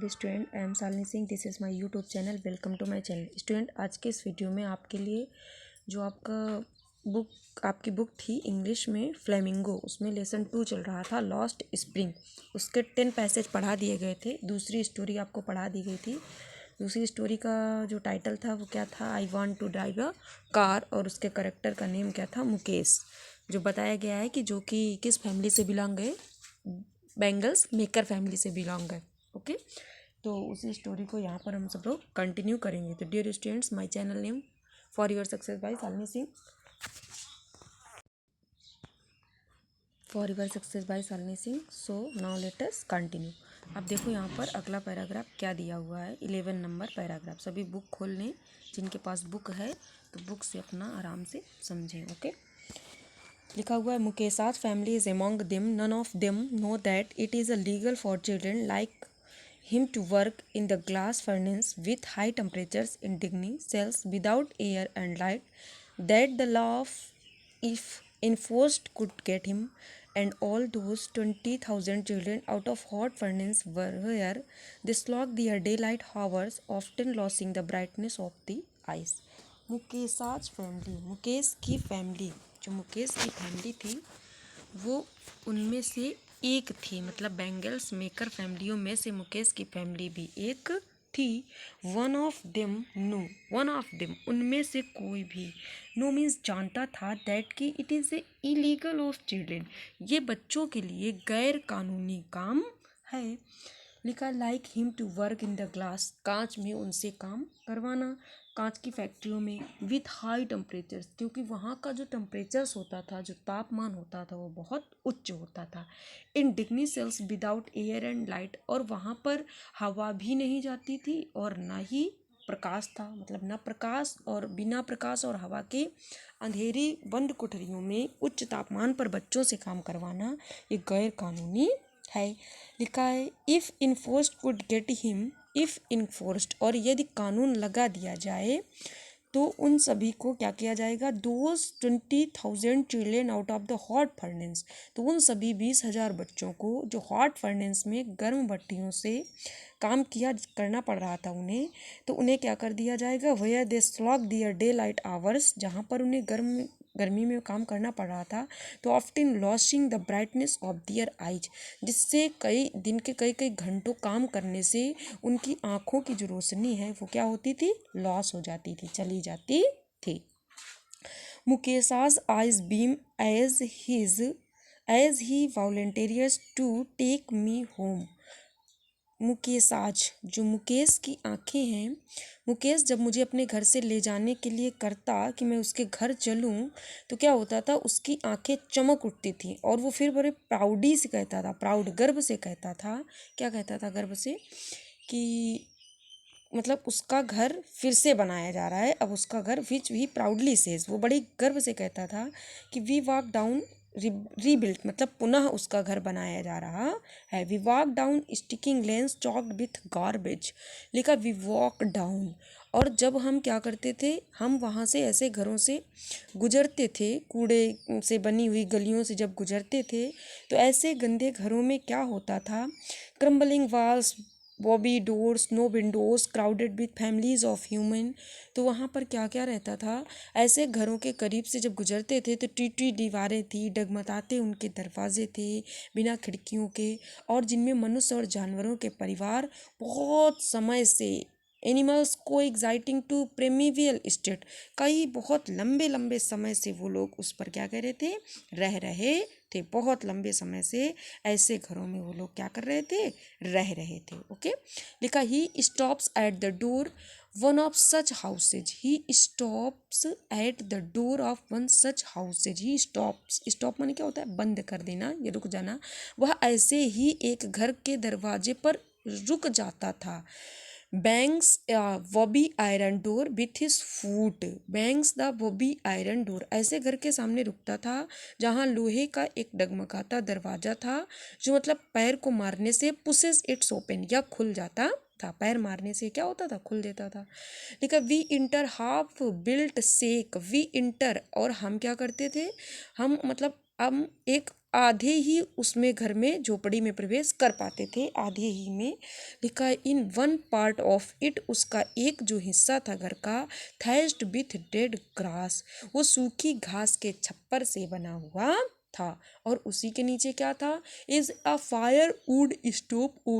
Dear student, I am Shalini Singh. This is my YouTube channel. Welcome to my channel. Student, आज के इस video में आपके लिए जो आपकी बुक थी इंग्लिश में फ्लेमिंगो, उसमें लेसन 2 चल रहा था लॉस्ट स्प्रिंग। उसके 10 पैसेज पढ़ा दिए गए थे। दूसरी स्टोरी आपको पढ़ा दी गई थी। दूसरी स्टोरी का जो टाइटल था वो क्या था? I want to drive a car. और उसके करेक्टर का नेम क्या था? मुकेश। जो बताया गया है कि जो कि किस फैमिली से बिलोंग है? बेंगल्स मेकर फैमिली से बिलोंग है। ओके, तो उसी स्टोरी को यहाँ पर हम सब लोग कंटिन्यू करेंगे। तो dear students, my channel name for your success by Shalini Singh. For your success by Shalini Singh. So now let us continue. अब देखो यहाँ पर अगला पैराग्राफ क्या दिया हुआ है। 11 नंबर पैराग्राफ। सभी बुक खोल लें, जिनके पास बुक है तो बुक से अपना आराम से समझें। ओके, लिखा हुआ है Mukesh's family is among them, none of them know that it is a legal for children like him to work in the glass furnace with high temperatures in digging cells without air and light, that the law of if enforced could get him and all those 20,000 children out of hot furnace where they slog their daylight hours, often losing the brightness of the eyes. Mukesh's family, Mukesh की फैमिली, जो मुकेश की family थी वो उनमें से एक थी। मतलब बेंगल्स मेकर फैमिलियों में से मुकेश की फैमिली भी एक थी। One of them no, one of them उनमें से कोई भी, नो मीन्स जानता था, दैट कि it is a illegal of children, ये बच्चों के लिए गैर कानूनी काम है। लिखा like him to work in the glass, कांच में उनसे काम करवाना, कांच की फैक्ट्रियों में, विथ हाई टेम्परेचर्स, क्योंकि वहाँ का जो टेम्परेचर्स होता था, जो तापमान होता था वो बहुत उच्च होता था। इन डिग्नी cells without air and light, और वहाँ पर हवा भी नहीं जाती थी और ना ही प्रकाश था। मतलब ना प्रकाश और बिना प्रकाश और हवा के अंधेरी बंद कोठरियों में उच्च तापमान पर बच्चों से काम करवाना ये गैर कानूनी है। लिखा है if enforced could get him, if enforced, और यदि कानून लगा दिया जाए तो उन सभी को क्या किया जाएगा? Those 20,000 children out of the hot furnace, तो उन सभी 20,000 बच्चों को जो हॉट फर्नेस में गर्म भट्टियों से काम करना पड़ रहा था उन्हें, तो उन्हें क्या कर दिया जाएगा? Where they slog their daylight hours, जहाँ पर उन्हें गर्मी में काम करना पड़ रहा था, तो often losing the brightness of their eyes, जिससे कई दिन के कई घंटों काम करने से उनकी आँखों की जो रोशनी है वो क्या होती थी? लॉस हो जाती थी, चली जाती थी। Mukesh's eyes beam as he volunteers to take me home. Mukesh's, जो मुकेश की आंखें हैं, मुकेश जब मुझे अपने घर से ले जाने के लिए करता कि मैं उसके घर चलूं, तो क्या होता था? उसकी आंखें चमक उठती थी और वो फिर बड़े प्राउडी से कहता था, प्राउड गर्व से कहता था। क्या कहता था? गर्व से, कि मतलब उसका घर फिर से बनाया जा रहा है। अब उसका घर विच ही प्राउडली सेज, वो बड़ी गर्व से कहता था कि वी वॉक डाउन रीबिल्ट, मतलब पुनः उसका घर बनाया जा रहा है। We walk down stinking lanes choked with garbage. लिखा वी वॉक डाउन, और जब हम क्या करते थे, हम वहाँ से ऐसे घरों से गुजरते थे, कूड़े से बनी हुई गलियों से जब गुजरते थे, तो ऐसे गंदे घरों में क्या होता था? Crumbling walls, wobbly doors, no windows, crowded with families of human. तो वहाँ पर क्या क्या रहता था? ऐसे घरों के करीब से जब गुजरते थे तो टीटी दीवारें थी, डगमगाते उनके दरवाजे थे बिना खिड़कियों के, और जिनमें मनुष्य और जानवरों के परिवार बहुत समय से, एनिमल्स को एग्जाइटिंग टू प्रेमिवियल स्टेट, कई बहुत लंबे लंबे समय से वो लोग उस पर क्या कह रहे थे? रह रहे थे। बहुत लंबे समय से ऐसे घरों में वो लोग क्या कर रहे थे? रह रहे थे। ओके, लिखा he stops at the door one of such houses, he stops at the door of one such houses. He stops, stop माने क्या होता है? बंद कर देना, ये रुक जाना। वह ऐसे ही एक घर के दरवाजे पर रुक जाता था। Bangs wobbly iron door with his foot, bangs the wobbly iron door, ऐसे घर के सामने रुकता था जहाँ लोहे का एक डगमगाता दरवाजा था, जो मतलब पैर को मारने से पुशेस इट्स ओपन, या खुल जाता था। पैर मारने से क्या होता था? खुल देता था। लिखा we enter half built shack, we enter, और हम क्या करते थे? हम मतलब हम एक आधे ही उसमें घर में झोपड़ी में प्रवेश कर पाते थे, आधे ही में। लिखा है in one part of it, उसका एक जो हिस्सा था घर का, थैच्ड विथ डेड ग्रास, वो सूखी घास के छप्पर से बना हुआ था। और उसी के नीचे क्या था, is a firewood stove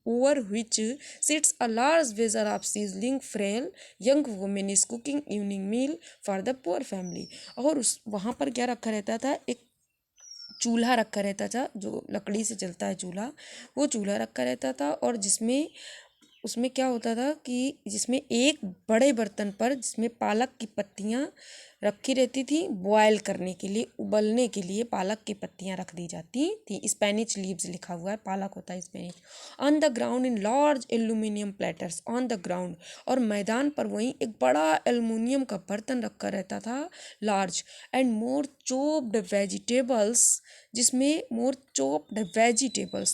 over which sits a large vessel of sizzling frail young women is cooking evening meal for the poor family. और उस वहाँ पर क्या रखा रहता था, एक चूल्हा रखा रहता था, जो लकड़ी से चलता है चूल्हा, वो चूल्हा रखा रहता था। और जिसमें उसमें क्या होता था कि जिसमें एक बड़े बर्तन पर जिसमें पालक की पत्तियां रखी रहती थी, बॉयल करने के लिए, उबलने के लिए पालक की पत्तियां रख दी जाती थी। स्पेनिश लीव्स लिखा हुआ है, पालक होता है Spanish. On the ground in large aluminium platters on the ground, और मैदान पर वहीं एक बड़ा एल्युमिनियम का बर्तन रखा रहता था, लार्ज एंड मोर चोप्ड वेजिटेबल्स,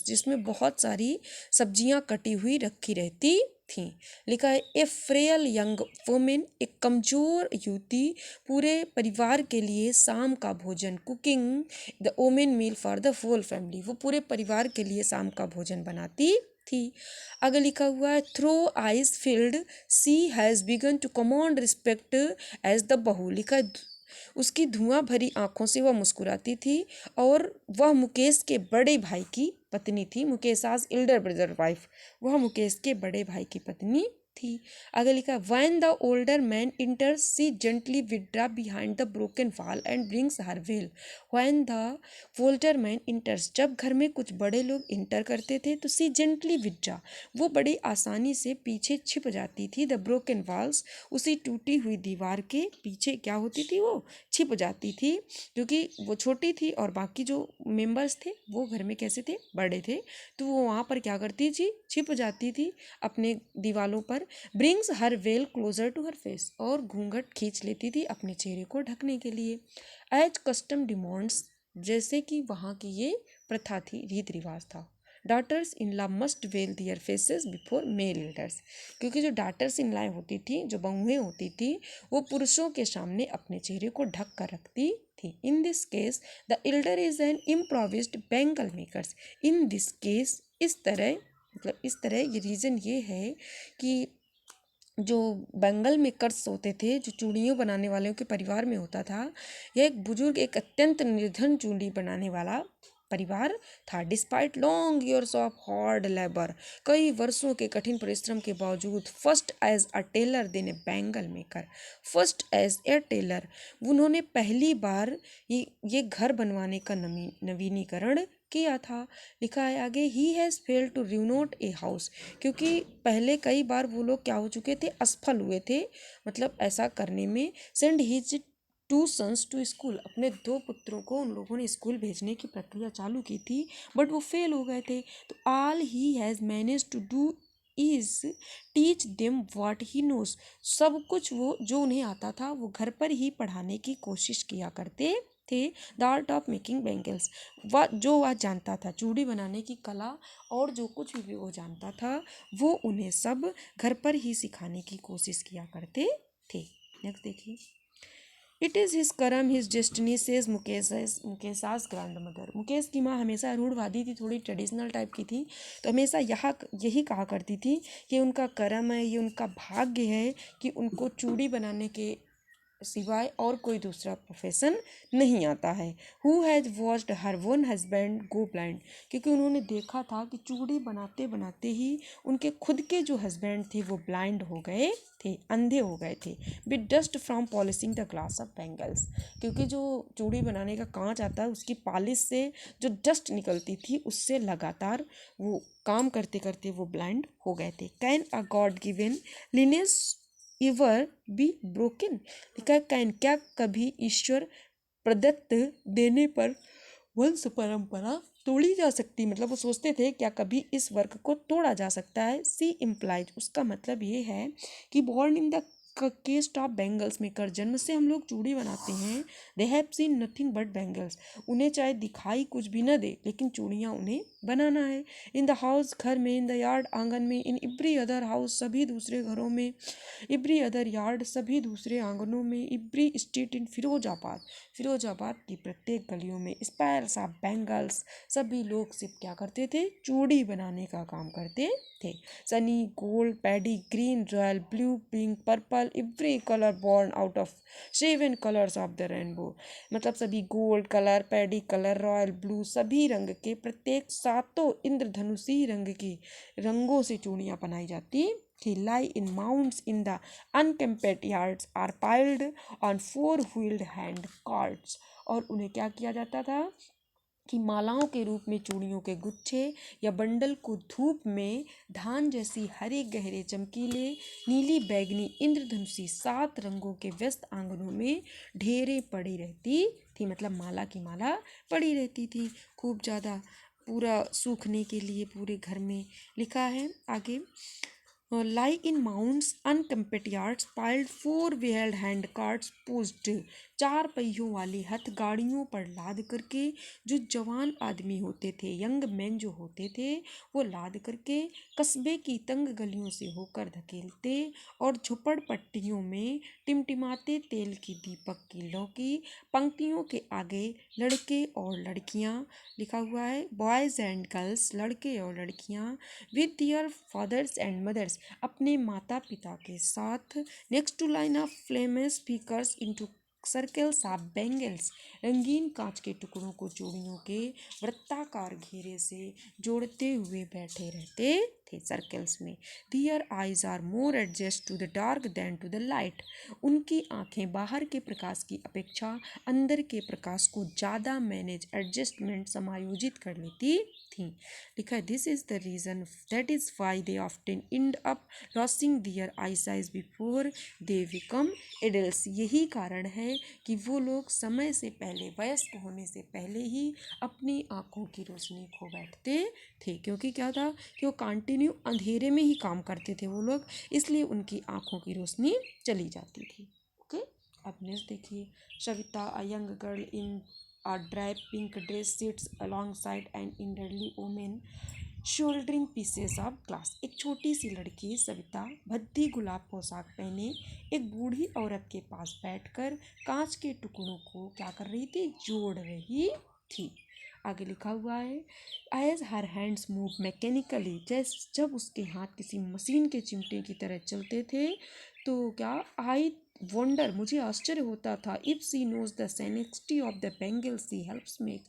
जिसमें बहुत सारी सब्जियां कटी हुई रखी रहती थी। लिखा है ए फ्रेल यंग वुमेन, एक कमजोर युवती पूरे परिवार के लिए शाम का भोजन, cooking the women meal for the whole family, वो पूरे परिवार के लिए शाम का भोजन बनाती थी। आगे लिखा हुआ है through eyes filled she has begun to command respect as the bahu. लिखा है उसकी धुआं भरी आंखों से वह मुस्कुराती थी, और वह मुकेश के बड़े भाई की पत्नी थी। मुकेश आज एल्डर ब्रदर वाइफ, वह मुकेश के बड़े भाई की पत्नी थी। आगे लिखा when the older man enters she gently withdraw behind the broken wall and brings her veil. When the older man enters, जब घर में कुछ बड़े लोग इंटर करते थे तो सी जेंटली विड्रा, वो बड़ी आसानी से पीछे छिप जाती थी। द ब्रोकन वॉल्स, उसी टूटी हुई दीवार के पीछे क्या होती थी, वो छिप जाती थी, क्योंकि वो छोटी थी और बाकी जो मेंबर्स थे वो घर में कैसे थे, बड़े थे, तो वो वहाँ पर क्या करती थी, छिप जाती थी अपने दीवालों पर। Brings her veil closer to her face, और घूंघट खींच लेती थी अपने चेहरे को ढकने के लिए। एज कस्टम डिमांड्स, जैसे कि वहाँ की ये प्रथा थी, रीत रिवाज था। Daughters in law must veil their faces before male elders, क्योंकि जो डॉटर्स इन लॉ होती थी, जो बहुएं होती थी, वो पुरुषों के सामने अपने चेहरे को ढक कर रखती थी। In this case the elder is an improvised bangle makers. In this case, इस तरह, मतलब इस तरह, ये रीज़न ये है कि जो बैंगल मेकर्स होते थे, जो चूड़ियों बनाने वालों के परिवार में होता था, यह एक बुजुर्ग, एक अत्यंत निर्धन चूड़ी बनाने वाला परिवार था। Despite long years of hard labour, कई वर्षों के कठिन परिश्रम के बावजूद, first as a tailor then a bangle maker, first as a tailor, उन्होंने पहली बार ये घर बनवाने का नवीनीकरण किया था। लिखा है आगे he has failed to renovate a house, क्योंकि पहले कई बार वो लोग क्या हो चुके थे, असफल हुए थे, मतलब ऐसा करने में। Send his two sons to school, अपने दो पुत्रों को उन लोगों ने स्कूल भेजने की प्रक्रिया चालू की थी, बट वो फेल हो गए थे। तो all he has manage to do is teach them what he knows, सब कुछ वो जो उन्हें आता था वो घर पर ही पढ़ाने की कोशिश किया करते थे। The art of making bangles, वह जानता था, चूड़ी बनाने की कला और जो कुछ भी वो जानता था, वो उन्हें सब घर पर ही सिखाने की कोशिश किया करते थे। नेक्स्ट देखिए, it is his karam his destiny says Mukesh's grandmother. Mukesh की माँ हमेशा रूढ़वादी थी, थोड़ी ट्रेडिशनल टाइप की थी, तो हमेशा यही कहा करती थी कि उनका करम है, ये उनका भाग्य है कि उनको चूड़ी बनाने के सिवाय और कोई दूसरा प्रोफेशन नहीं आता है। Who has watched her one husband go blind, क्योंकि उन्होंने देखा था कि चूड़ी बनाते बनाते ही उनके खुद के जो हस्बैंड थे वो ब्लाइंड हो गए थे, अंधे हो गए थे। With dust from polishing the glass of bangles, क्योंकि जो चूड़ी बनाने का कांच आता है उसकी पॉलिश से जो डस्ट निकलती थी, उससे लगातार वो काम करते करते वो ब्लाइंड हो गए थे। Can a God given Lioness इवर be broken, लिखा है कैन, क्या कभी ईश्वर प्रदत्त देने पर वंश परंपरा तोड़ी जा सकती, मतलब वो सोचते थे क्या कभी इस वर्क को तोड़ा जा सकता है। सी इम्प्लाइज, उसका मतलब ये है कि born in the caste of bangles maker, जन्म से हम लोग चूड़ी बनाते हैं। They have seen nothing but bangles, उन्हें चाहे दिखाई कुछ भी न दे लेकिन चूड़ियाँ उन्हें बनाना है। इन द हाउस, घर में, इन द यार्ड, आंगन में, इन एवरी अदर हाउस, सभी दूसरे घरों में, एवरी अदर यार्ड, सभी दूसरे आंगनों में, every street in Firozabad, Firozabad की प्रत्येक गलियों में, स्पायर्स ऑफ बेंगल्स, सभी लोग सिर्फ क्या करते थे, चूड़ी बनाने का काम करते थे। Sunny, gold, paddy, green, royal blue, pink, purple, every colour born out of 7 colours of the rainbow, मतलब सभी gold colour, paddy colour, royal blue, सभी रंग के प्रत्येक 7 इंद्रधनुषी रंग की रंगों से चूड़ियाँ बनाई जाती थी। Lie in mounds in the unkempt yards are piled on 4 wheeled hand carts, और उन्हें क्या किया जाता था कि मालाओं के रूप में चूड़ियों के गुच्छे या बंडल को धूप में धान जैसी हरे, गहरे, चमकीले, नीली, बैगनी, इंद्रधनुषी 7 रंगों के व्यस्त आंगनों में ढेरे पड़ी रहती थी, मतलब माला की माला पड़ी रहती थी खूब ज़्यादा, पूरा सूखने के लिए पूरे घर में। लिखा है आगे, lie in mounds unkempt yards piled 4 wheeled hand carts pushed, 4 पहियों वाली हथ गाड़ियों पर लाद करके जो जवान आदमी होते थे, यंग मैन जो होते थे, वो लाद करके कस्बे की तंग गलियों से होकर धकेलते और झुपड़पट्टियों में टिमटिमाते तेल की दीपक की लौ की पंक्तियों के आगे लड़के और लड़कियां, लिखा हुआ है बॉयज़ एंड गर्ल्स, लड़के और लड़कियां, with their fathers and mothers, अपने माता पिता के साथ, next to line of flames speakers into circles of bangles, रंगीन कांच के टुकड़ों को चूड़ियों के वृत्ताकार घेरे से जोड़ते हुए बैठे रहते थे सर्कल्स में। Their eyes are more adjust to the dark than to the light, उनकी आंखें बाहर के प्रकाश की अपेक्षा अंदर के प्रकाश को ज़्यादा मैनेज, एडजस्टमेंट, समायोजित कर लेती थी। लिखा है this is the reason that is why they often end up losing their eyesight before they become adults, यही कारण है कि वो लोग समय से पहले, वयस्क होने से पहले ही अपनी आँखों की रोशनी खो बैठते थे, क्योंकि क्या था कि वो कंटिन्यू अंधेरे में ही काम करते थे वो लोग, इसलिए उनकी आँखों की रोशनी चली जाती थी। ओके, अब नेक्स्ट देखिए, Savita a young girl in a drab pink dress sits alongside an elderly woman shouldering pieces of glass, एक छोटी सी लड़की सविता भद्दी गुलाब पोशाक पहने एक बूढ़ी औरत के पास बैठकर कांच के टुकड़ों को क्या कर रही थी, जोड़ रही थी। आगे लिखा हुआ है as her hands move mechanically, जब उसके हाथ किसी मशीन के चिमटे की तरह चलते थे तो क्या, आई वंडर, मुझे आश्चर्य होता था, if she knows the sanctity of the bangles she helps make,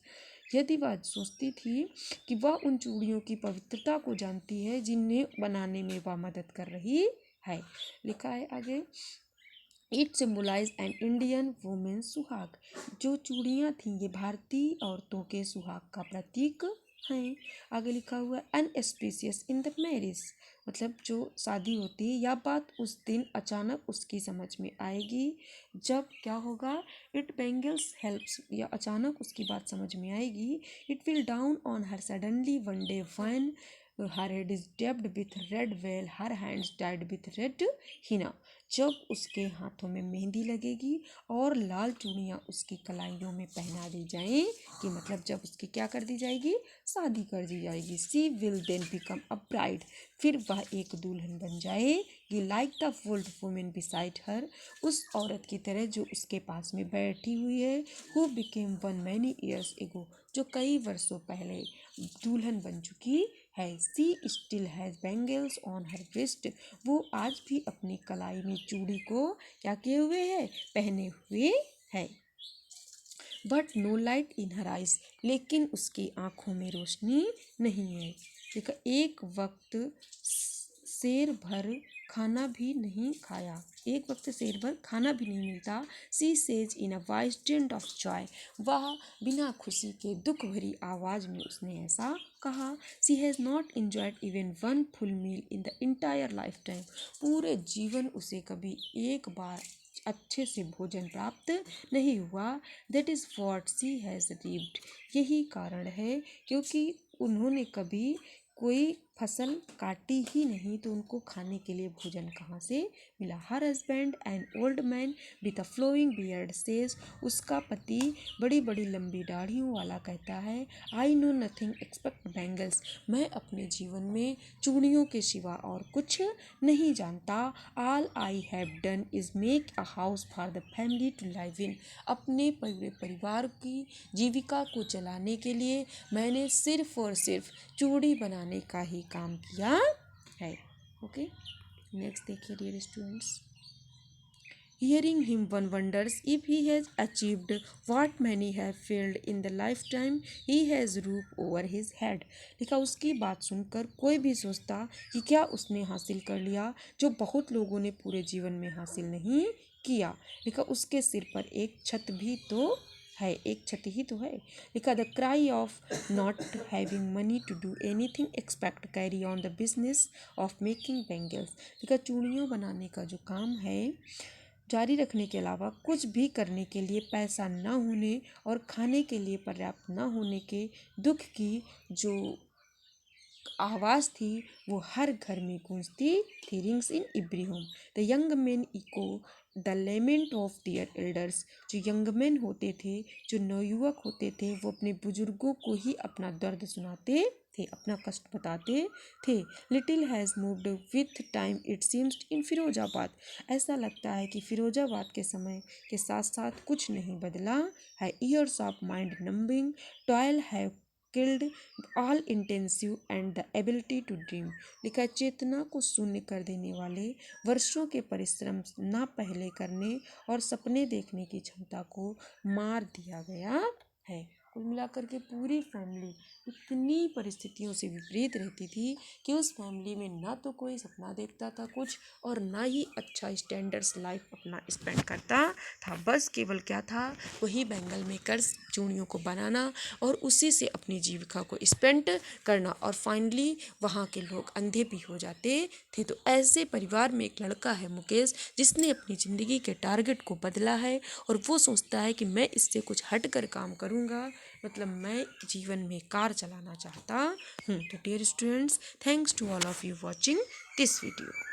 यदि वह सोचती थी कि वह उन चूड़ियों की पवित्रता को जानती है जिन्हें बनाने में वह मदद कर रही है। लिखा है आगे, it symbolise an Indian women suhag, जो चूड़ियाँ थीं ये भारतीय औरतों के सुहाग का प्रतीक हैं। आगे लिखा हुआ अनएस्पिशियस इन द मैरिज, मतलब जो शादी होती है या बात उस दिन अचानक उसकी समझ में आएगी, जब क्या होगा, इट बेंगल्स हेल्प्स, या अचानक उसकी बात समझ में आएगी, it will dawn on her suddenly one day when her head is draped with red veil, her hands tied with red henna, जब उसके हाथों में मेहंदी लगेगी और लाल चूड़ियाँ उसकी कलाइयों में पहना दी जाएं, कि मतलब जब उसकी क्या कर दी जाएगी, शादी कर दी जाएगी। She will then become a bride, फिर वह एक दुल्हन बन जाएगी, like the old women beside her, उस औरत की तरह जो उसके पास में बैठी हुई है, who became one many years ago, जो कई वर्षों पहले दुल्हन बन चुकी है। She still has bangles on her wrist, वो आज भी अपनी कलाई में चूड़ी को क्या किए हुए है, पहने हुए है। But no light in her eyes, लेकिन उसकी आँखों में रोशनी नहीं है। देखो, एक वक्त शेर भर खाना भी नहीं खाया, एक वक्त शेर भर खाना भी नहीं मिलता। She says in a voice tent of Joy, वह बिना खुशी के दुख भरी आवाज़ में उसने ऐसा कहा। She has not enjoyed even one full meal in the entire life time, पूरे जीवन उसे कभी एक बार अच्छे से भोजन प्राप्त नहीं हुआ। That is what she has received, यही कारण है क्योंकि उन्होंने कभी कोई फसल काटी ही नहीं तो उनको खाने के लिए भोजन कहाँ से मिला। Her husband an old man with a flowing beard says, उसका पति बड़ी बड़ी लंबी दाढ़ियों वाला कहता है, I know nothing except bangles, मैं अपने जीवन में चूड़ियों के सिवा और कुछ नहीं जानता। All I have done is make a house for the family to live in, अपने पूरे परिवार की जीविका को चलाने के लिए मैंने सिर्फ और सिर्फ चूड़ी बनाने का ही काम किया है। ओके, नेक्स्ट देखिए dear students. Hearing him, one wonders if he has achieved what many have failed in the lifetime he has roof over his head. लिखा, उसकी बात सुनकर कोई भी सोचता कि क्या उसने हासिल कर लिया जो बहुत लोगों ने पूरे जीवन में हासिल नहीं किया। लिखा, उसके सिर पर एक छत भी तो है, एक छत ही तो है। लिखा, the cry of not having money to do anything except carry on the business of making bangles. लिखा, चूड़ियों बनाने का जो काम है जारी रखने के अलावा कुछ भी करने के लिए पैसा न होने और खाने के लिए पर्याप्त न होने के दुख की जो आवाज़ थी वो हर घर में गूंजती थी। Rings in every home. The young man echo the lament of their elders, जो यंग मैन होते थे, जो नवयुवक होते थे, वो अपने बुजुर्गों को ही अपना दर्द सुनाते थे, अपना कष्ट बताते थे। Little has moved with time it seems in Firozabad, ऐसा लगता है कि फिरोजाबाद के समय के साथ साथ कुछ नहीं बदला है। Years of mind numbing toil have killed all intensive and the ability to dream. लिखा, चेतना को शून्य कर देने वाले वर्षों के परिश्रम ना पहले करने और सपने देखने की क्षमता को मार दिया गया है। कुल मिलाकर के पूरी फैमिली इतनी परिस्थितियों से विपरीत रहती थी कि उस फैमिली में ना तो कोई सपना देखता था कुछ और ना ही अच्छा स्टैंडर्ड्स लाइफ अपना स्पेंड करता था। बस केवल क्या था, वही बैंगल मेकर्स चूड़ियों को बनाना और उसी से अपनी जीविका को स्पेंड करना, और फाइनली वहाँ के लोग अंधे भी हो जाते थे। तो ऐसे परिवार में एक लड़का है मुकेश, जिसने अपनी ज़िंदगी के टारगेट को बदला है और वो सोचता है कि मैं इससे कुछ हट कर काम करूँगा, मतलब मैं जीवन में कार चलाना चाहता हूँ। तो dear students, thanks to all of you watching this video.